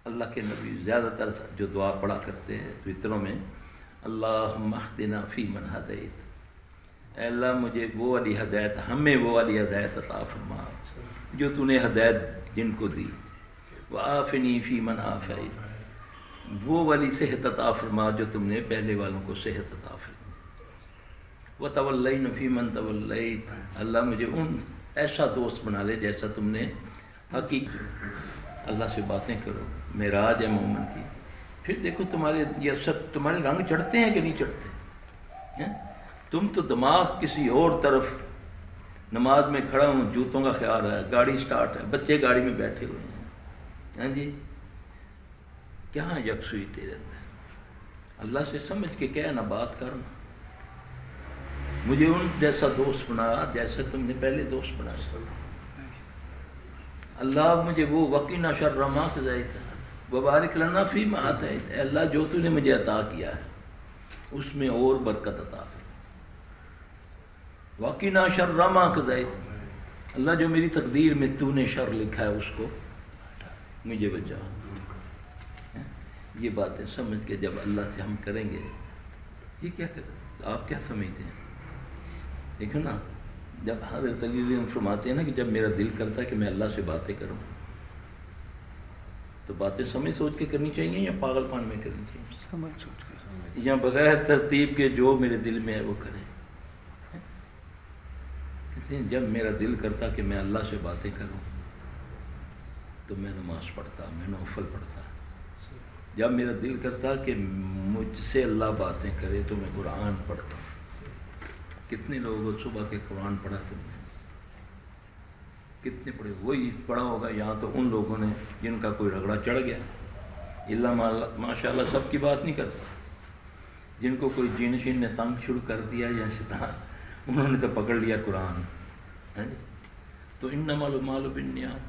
اللہ کے نبی زیادہ تر جو دعا پڑھا کرتے ہیں وطروں میں، اللہم اہدنا فیمن ہدیت، اے اللہ مجھے وہ والی ہدایت، ہمیں وہ والی ہدایت عطا فرما جو تو نے ہدایت جن کو دی، وعافنی فیمن عافیت، وہ والی صحت عطا فرما جو تم نے پہلے والوں کو صحت عطا فرما، وتولین فیمن تولیت، اللہ مجھے ایسا دوست بنا لے جیسا تم نے اللہ سے باتیں کرو، معراج ہے مومن کی، پھر دیکھو تمہارے رنگ چڑھتے ہیں کہ نہیں چڑھتے؟ تم تو دماغ کسی اور طرف، نماز میں کھڑا ہوں جوتوں کا خیال ہے، گاڑی سٹارٹ ہے، بچے گاڑی میں بیٹھے ہوئے ہیں، ہاں جی کہاں یکسوئی تیرے اندر؟ اللہ سے سمجھ کے کہنا، بات کرنا، مجھے ان جیسا دوست بنا جیسا تم نے پہلے دوست بنایا، اللہ مجھے وہ وقینا شر ما قضیت وبارک لنا فیما آتیت، اے اللہ جو تو نے مجھے عطا کیا ہے اس میں اور برکت عطا فرما، وقینا شر ما قضیت، اللہ جو میری تقدیر میں تو نے شر لکھا ہے اس کو مجھے بچا۔ یہ باتیں سمجھ کے جب اللہ سے ہم کریں گے، یہ کیا کریں؟ آپ کیا سمجھتے ہیں؟ دیکھو نا، جب حضرت علی فرماتے ہیں نا کہ جب میرا دل کرتا ہے کہ میں اللہ سے باتیں کروں، تو باتیں سمجھ سوچ کے کرنی چاہیے یا پاگل پان میں کرنی چاہیے؟ سمجھ سوچ کے، یا بغیر ترتیب کے جو میرے دل میں ہے وہ کریں؟ کہتے ہیں جب میرا دل کرتا کہ میں اللہ سے باتیں کروں تو میں نماز پڑھتا، میں نوفل پڑھتا، جب میرا دل کرتا کہ مجھ سے اللہ باتیں کرے تو میں قرآن پڑھتا۔ کتنے لوگوں صبح کے قرآن پڑھا تم نے؟ کتنے پڑھے؟ وہی پڑھا ہوگا یہاں تو ان لوگوں نے جن کا کوئی رگڑا چڑھ گیا، اللہ ماشاء اللہ سب کی بات نہیں کرتا، جن کو کوئی جن شین نے تنگ شروع کر دیا یا شیطان، انہوں نے تو پکڑ لیا قرآن، ہے نا؟ تو انما المال بالنیات،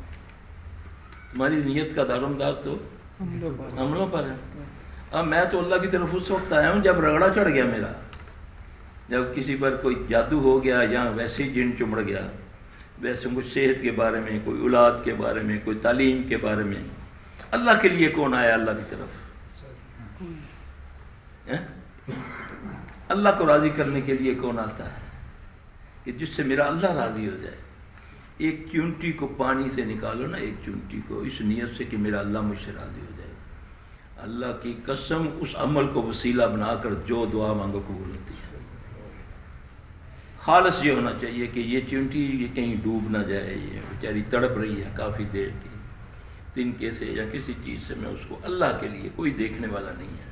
تمہاری نیت کا دارومدار تو عملوں پر ہے۔ اب میں تو اللہ کی طرف اس وقت آیا ہوں جب رگڑا چڑھ گیا میرا، جب کسی پر کوئی جادو ہو گیا یا ویسے ہی جن چمڑ گیا، ویسے کچھ صحت کے بارے میں، کوئی اولاد کے بارے میں، کوئی تعلیم کے بارے میں، اللہ کے لیے کون آیا اللہ کی طرف؟ اللہ کو راضی کرنے کے لیے کون آتا ہے کہ جس سے میرا اللہ راضی ہو جائے؟ ایک چونٹی کو پانی سے نکالو نا، ایک چونٹی کو، اس نیت سے کہ میرا اللہ مجھ سے راضی ہو جائے، اللہ کی قسم اس عمل کو وسیلہ بنا کر جو دعا مانگو قبول ہوتی ہے۔ خالص یہ ہونا چاہیے کہ یہ چونٹی یہ کہیں ڈوب نہ جائے، یہ بیچاری تڑپ رہی ہے کافی دیر کی، تنکے سے یا کسی چیز سے، میں اس کو اللہ کے لیے، کوئی دیکھنے والا نہیں ہے،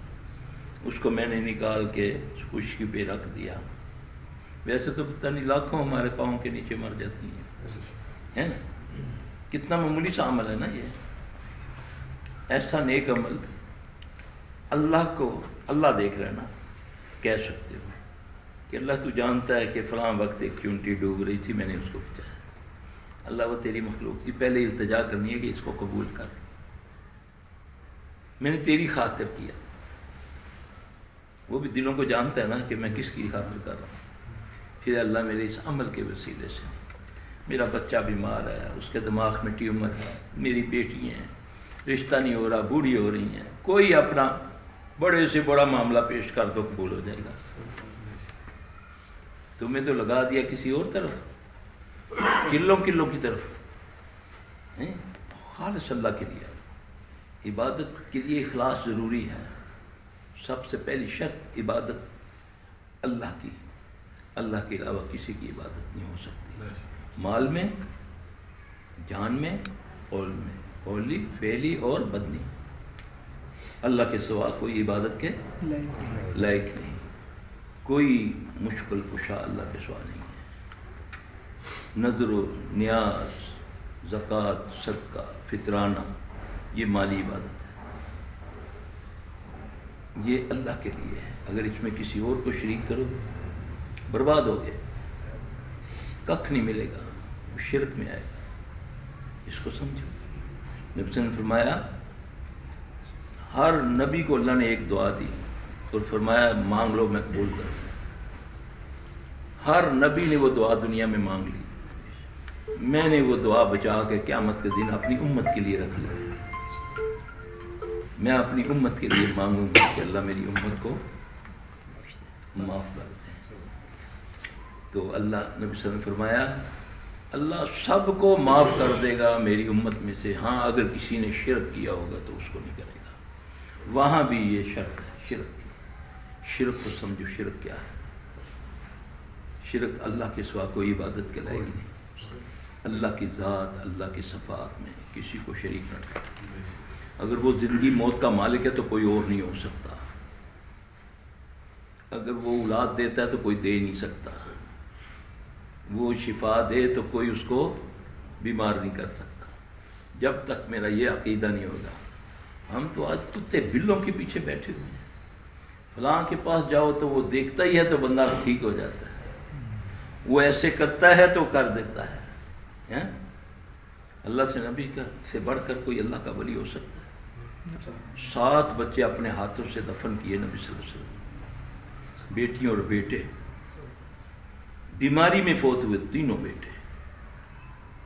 اس کو میں نے نکال کے خشکی پہ رکھ دیا۔ ویسے تو پتہ نہیں لاکھوں ہمارے پاؤں کے نیچے مر جاتی ہیں، ہے نا؟ کتنا معمولی سا عمل ہے نا یہ، ایسا نیک عمل اللہ کو، اللہ دیکھ رہے نا، کہہ سکتے ہو کہ اللہ تو جانتا ہے کہ فلاں وقت ایک چونٹی ڈوب رہی تھی، میں نے اس کو بچایا، اللہ وہ تیری مخلوق تھی، پہلے التجا کرنی ہے کہ اس کو قبول کر، میں نے تیری خاطر کیا، وہ بھی دلوں کو جانتا ہے نا کہ میں کس کی خاطر کر رہا ہوں، پھر اللہ میرے اس عمل کے وسیلے سے، میرا بچہ بیمار ہے، اس کے دماغ میں ٹیومر ہے، میری بیٹی ہیں، رشتہ نہیں ہو رہا، بوڑھی ہو رہی ہیں، کوئی اپنا بڑے سے بڑا معاملہ پیش کر دو قبول ہو جائے گا، تمہیں تو لگا دیا کسی اور طرف، کلوں کی طرف، خالص اللہ کے لیے، عبادت کے لیے اخلاص ضروری ہے، سب سے پہلی شرط عبادت اللہ کی، اللہ کے علاوہ کسی کی عبادت نہیں ہو سکتی، مال میں، جان میں، قول میں، قولی، فعلی اور بدنی، اللہ کے سوا کوئی عبادت کے لائق نہیں، کوئی مشکل کشا اللہ کے سوا نہیں ہے، نذر و نیاز، زکوٰۃ، صدقہ، فطرانہ، یہ مالی عبادت ہے، یہ اللہ کے لیے ہے، اگر اس میں کسی اور کو شریک کرو برباد ہو گئے، ککھ نہیں ملے گا، شرک میں آئے گا، اس کو سمجھو۔ نبی صلی اللہ علیہ وسلم نے فرمایا ہر نبی کو اللہ نے ایک دعا دی اور فرمایا مانگ لو میں قبول کروں، ہر نبی نے وہ دعا دنیا میں مانگ لی، میں نے وہ دعا بچا کے قیامت کے دن اپنی امت کے لیے رکھ لی، میں اپنی امت کے لیے مانگوں گا کہ اللہ میری امت کو معاف کر دیں. تو اللہ نبی صلی اللہ علیہ وسلم نے فرمایا اللہ سب کو معاف کر دے گا میری امت میں سے، ہاں اگر کسی نے شرک کیا ہوگا تو اس کو نہیں کرے گا. وہاں بھی یہ شرط ہے شرک کی. شرک کو سمجھو شرک کیا ہے. شرک اللہ کے سوا کوئی عبادت کے لائق نہیں. اللہ کی ذات اللہ کی صفات میں کسی کو شریک نہ ٹھہرانا. اگر وہ زندگی موت کا مالک ہے تو کوئی اور نہیں ہو سکتا. اگر وہ اولاد دیتا ہے تو کوئی دے نہیں سکتا. وہ شفا دے تو کوئی اس کو بیمار نہیں کر سکتا. جب تک میرا یہ عقیدہ نہیں ہوگا. ہم تو آج کتے بلوں کے پیچھے بیٹھے ہوئے ہیں. فلاں کے پاس جاؤ تو وہ دیکھتا ہی ہے تو بندہ ٹھیک ہو جاتا ہے. وہ ایسے کرتا ہے تو کر دیتا ہے. اللہ سے نبی سے بڑھ کر کوئی اللہ کا ولی ہو سکتا ہے؟ 7 بچے اپنے ہاتھوں سے دفن کیے نبی صلی اللہ علیہ وسلم. بیٹیاں اور بیٹے بیماری میں فوت ہوئے. تینوں بیٹے.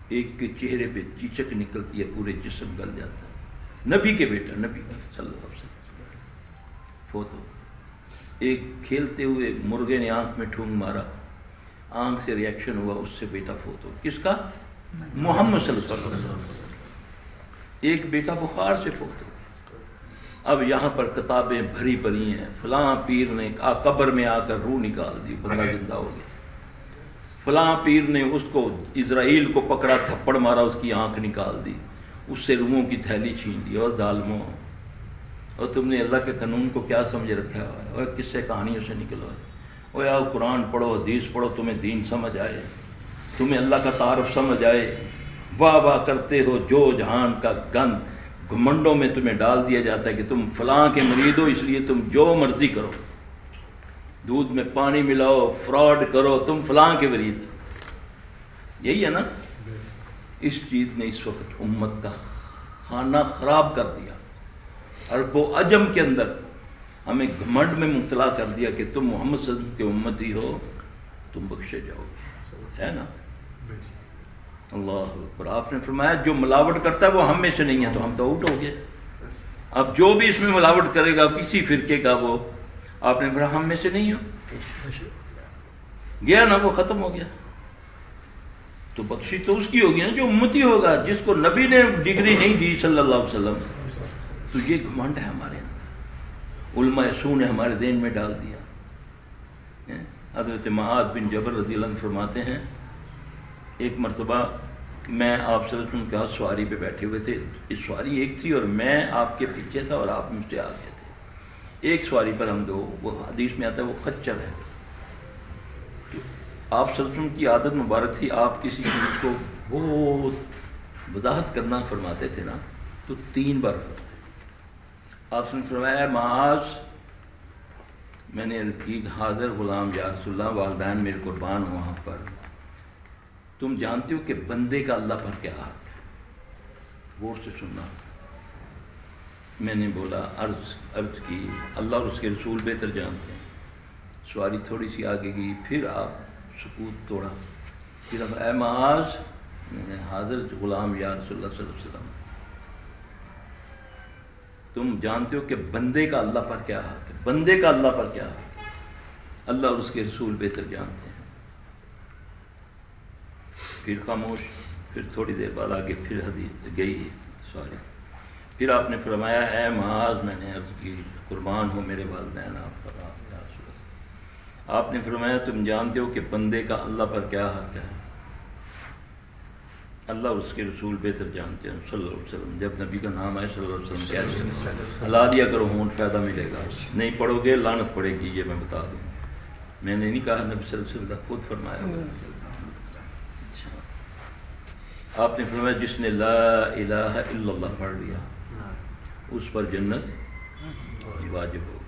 ایک کے چہرے پہ چیچک نکلتی ہے پورے جسم گل جاتا ہے. نبی کے بیٹا نبی صلی اللہ علیہ وسلم فوت ہو. ایک کھیلتے ہوئے مرغے نے آنکھ میں ٹھونگ مارا, آنکھ سے ریاکشن ہوا, اس سے بیٹا فوت ہو. کس کا؟ محمد صلی اللہ علیہ وسلم. ایک بیٹا بخار سے فوت ہو. اب یہاں پر کتابیں بھری پڑی ہیں, فلاں پیر نے قبر میں آ کر روح نکال دی, بندہ زندہ ہو گیا. فلاں پیر نے اس کو اسرائیل کو پکڑا, تھپڑ مارا, اس کی آنکھ نکال دی, اس سے روحوں کی تھیلی چھین لی. اور ظالموں, اور تم نے اللہ کے قانون کو کیا سمجھ رکھا ہے؟ اور کس سے کہانیوں سے نکلو. اور یار قرآن پڑھو, حدیث پڑھو, تمہیں دین سمجھ آئے, تمہیں اللہ کا تعارف سمجھ آئے. واہ واہ کرتے ہو, جو جہان کا گند گھمنڈوں میں تمہیں ڈال دیا جاتا ہے کہ تم فلاں کے مرید ہو, اس لیے تم جو مرضی کرو, دودھ میں پانی ملاؤ, فراڈ کرو, تم فلاں کے مرید. یہی ہے نا. اس چیز نے اس وقت امت کا خانہ خراب کر دیا. عرب و عجم کے اندر ہمیں گھمنڈ میں مبتلا کر دیا کہ تم محمد صلی اللہ علیہ وسلم کے امتی ہو, تم بخشے جاؤ گے, ہے نا. اللہ اکبر. آپ نے فرمایا جو ملاوٹ کرتا ہے وہ ہم میں سے نہیں ہے, تو ہم تو آؤٹ ہو گئے. اب جو بھی اس میں ملاوٹ کرے گا کسی فرقے کا, وہ آپ نے فرمایا ہم میں سے نہیں ہو, گیا نا, وہ ختم ہو گیا. تو بخشی تو اس کی ہوگی نا جو امتی ہوگا, جس کو نبی نے ڈگری نہیں دی صلی اللہ علیہ وسلم. تو یہ گھمنڈ ہے ہمارے اندر, علماء سو نے ہمارے ذہن میں ڈال دیا. حضرت معاذ بن جبل رضی اللہ عنہ فرماتے ہیں, ایک مرتبہ میں آپ صلی اللہ علیہ وسلم کے ہاتھ سواری پہ بیٹھے ہوئے تھے. اس سواری ایک تھی اور میں آپ کے پیچھے تھا اور آپ مجھ سے آگے تھے. ایک سواری پر ہم دو, وہ حدیث میں آتا ہے وہ خچر ہے. تو آپ صلی اللہ علیہ وسلم کی عادت مبارک تھی, آپ کسی چیز کو بہت وضاحت کرنا فرماتے تھے نا, تو 3 بار فرماتے. آپ نے فرمایا معاذ, میں نے عرض کی حاضر غلام یا رسول اللہ, والدین میرے قربان ہوں وہاں پر, تم جانتے ہو کہ بندے کا اللہ پر کیا حق ہے؟ غور سے سننا. میں نے بولا, عرض کی اللہ اور اس کے رسول بہتر جانتے ہیں. سواری تھوڑی سی آگے گئی, پھر آپ سکوت توڑا, پھر اب اے معاذ, حاضر غلام یا رسول اللہ صلی اللہ علیہ وسلم, تم جانتے ہو کہ بندے کا اللہ پر کیا حق ہے؟ بندے کا اللہ پر کیا حق ہے؟ اللہ اور اس کے رسول بہتر جانتے ہیں. پھر خاموش. پھر تھوڑی دیر بعد آگے پھر حدیث گئی سواری. پھر آپ نے فرمایا اے معاذ, میں نے عرض کی قربان ہو میرے والدین آپ پر, آپ یا رسول اللہ. آپ نے فرمایا تم جانتے ہو کہ بندے کا اللہ پر کیا حق ہے؟ اللہ اور اس کے رسول بہتر جانتے ہیں صلی اللہ علیہ وسلم. جب نبی کا نام آئے صلی اللہ علیہ وسلم کہتے ہیں, ہلا دیا کرو ہون, فائدہ ملے گا. نہیں پڑھو گے لعنت پڑے گی, یہ میں بتا دوں. میں نے نہیں کہا, نبی صلی اللہ علیہ وسلم خود فرمایا. آپ نے فرمایا جس نے لا الہ الا اللہ پڑھ لیا اس پر جنت واجب ہوگی.